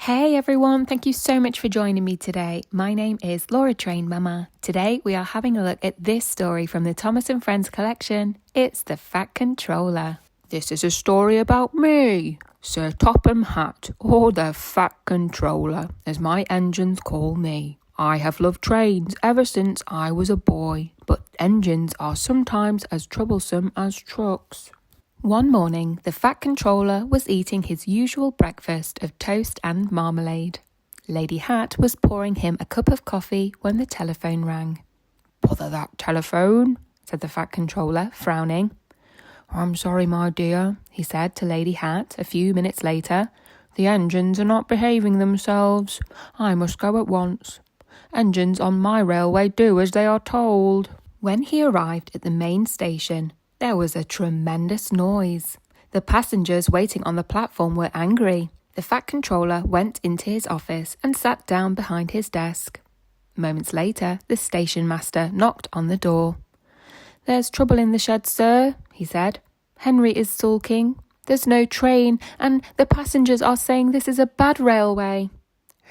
Hey everyone, thank you so much for joining me today. My name is Laura Train Mama. Today we are having a look at this story from the Thomas and Friends collection. It's The Fat Controller. This is a story about me, Sir Topham Hatt, or the Fat Controller, as my engines call me. I have loved trains ever since I was a boy, but engines are sometimes as troublesome as trucks. One morning, the Fat Controller was eating his usual breakfast of toast and marmalade. Lady Hatt was pouring him a cup of coffee when the telephone rang. "Bother that telephone," said the Fat Controller, frowning. "I'm sorry, my dear," he said to Lady Hatt a few minutes later. "The engines are not behaving themselves. I must go at once. Engines on my railway do as they are told." When he arrived at the main station, there was a tremendous noise. The passengers waiting on the platform were angry. The Fat Controller went into his office and sat down behind his desk. Moments later, the station master knocked on the door. "There's trouble in the shed, sir," he said. "Henry is sulking. There's no train, and the passengers are saying this is a bad railway."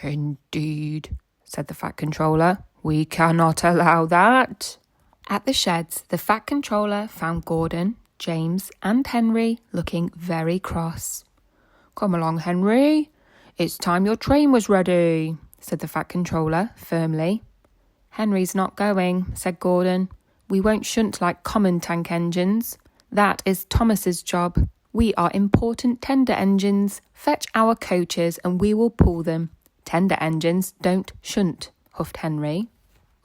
"Indeed," said the Fat Controller. "We cannot allow that." At the sheds, the Fat Controller found Gordon, James and Henry looking very cross. "Come along, Henry. It's time your train was ready," said the Fat Controller firmly. "Henry's not going," said Gordon. "We won't shunt like common tank engines. That is Thomas's job. We are important tender engines. Fetch our coaches and we will pull them. Tender engines don't shunt," huffed Henry.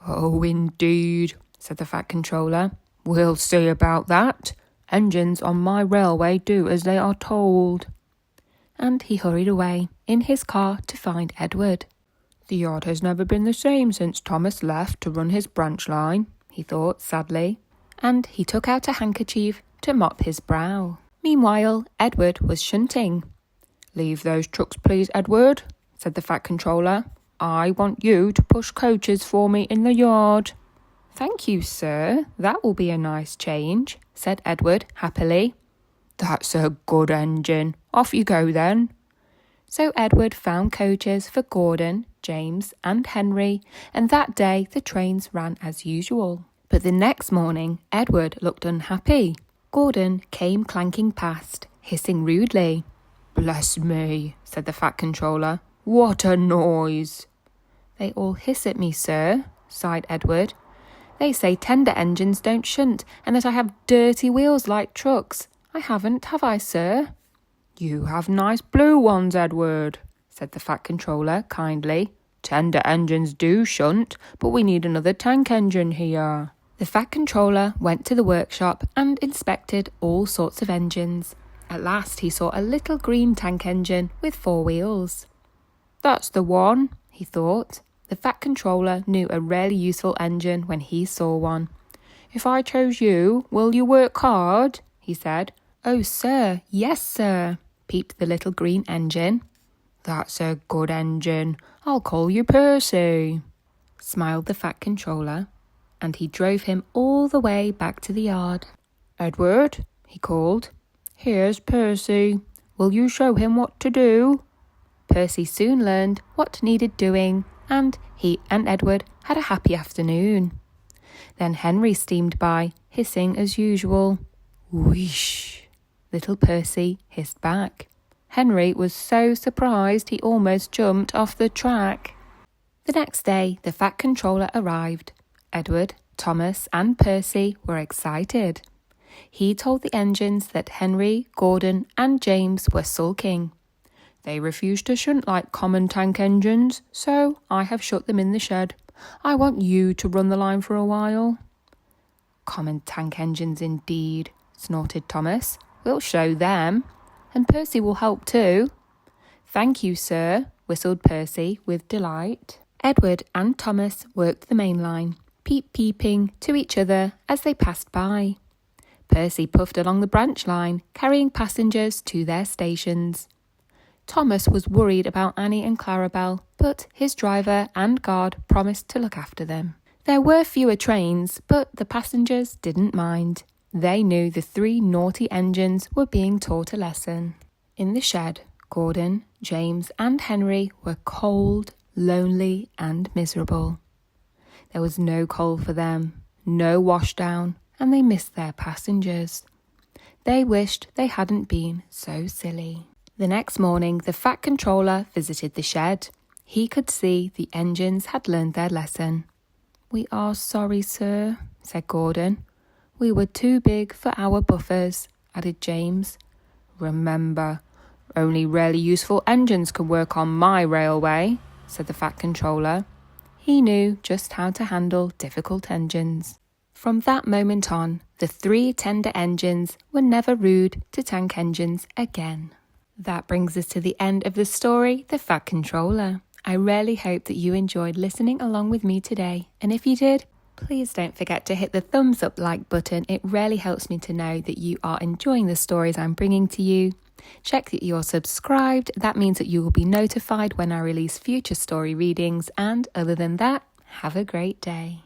"Oh, indeed," said the Fat Controller. "We'll see about that. Engines on my railway do as they are told." And he hurried away in his car to find Edward. "The yard has never been the same since Thomas left to run his branch line," he thought sadly, and he took out a handkerchief to mop his brow. Meanwhile, Edward was shunting. "Leave those trucks, please, Edward," said the Fat Controller. "I want you to push coaches for me in the yard." "Thank you, sir. That will be a nice change," said Edward happily. "That's a good engine. Off you go then." So Edward found coaches for Gordon, James and Henry, and that day the trains ran as usual. But the next morning, Edward looked unhappy. Gordon came clanking past, hissing rudely. "Bless me," said the Fat Controller. "What a noise!" "They all hiss at me, sir," sighed Edward. "They say tender engines don't shunt and that I have dirty wheels like trucks. I haven't, have I, sir?" "You have nice blue ones, Edward," said the Fat Controller kindly. "Tender engines do shunt, but we need another tank engine here." The Fat Controller went to the workshop and inspected all sorts of engines. At last he saw a little green tank engine with 4 wheels. "That's the one," he thought. The Fat Controller knew a really useful engine when he saw one. "If I chose you, will you work hard?" he said. "Oh, sir, yes, sir," peeped the little green engine. "That's a good engine. I'll call you Percy," smiled the Fat Controller, and he drove him all the way back to the yard. "Edward," he called, "here's Percy. Will you show him what to do?" Percy soon learned what needed doing, and he and Edward had a happy afternoon. Then Henry steamed by, hissing as usual. "Whoosh!" little Percy hissed back. Henry was so surprised he almost jumped off the track. The next day, the Fat Controller arrived. Edward, Thomas and Percy were excited. He told the engines that Henry, Gordon and James were sulking. "They refuse to shunt like common tank engines, so I have shut them in the shed. I want you to run the line for a while." "Common tank engines indeed," snorted Thomas. "We'll show them. And Percy will help too." "Thank you, sir," whistled Percy with delight. Edward and Thomas worked the main line, peeping to each other as they passed by. Percy puffed along the branch line, carrying passengers to their stations. Thomas was worried about Annie and Clarabelle, but his driver and guard promised to look after them. There were fewer trains, but the passengers didn't mind. They knew the 3 naughty engines were being taught a lesson. In the shed, Gordon, James and Henry were cold, lonely and miserable. There was no coal for them, no washdown, and they missed their passengers. They wished they hadn't been so silly. The next morning, the Fat Controller visited the shed. He could see the engines had learned their lesson. "We are sorry, sir," said Gordon. "We were too big for our buffers," added James. "Remember, only really useful engines can work on my railway," said the Fat Controller. He knew just how to handle difficult engines. From that moment on, the 3 tender engines were never rude to tank engines again. That brings us to the end of the story, The Fat Controller. I really hope that you enjoyed listening along with me today, and if you did, please don't forget to hit the thumbs up like button. It really helps me to know that you are enjoying the stories I'm bringing to you. Check that you're subscribed. That means that you will be notified when I release future story readings, and other than that, have a great day.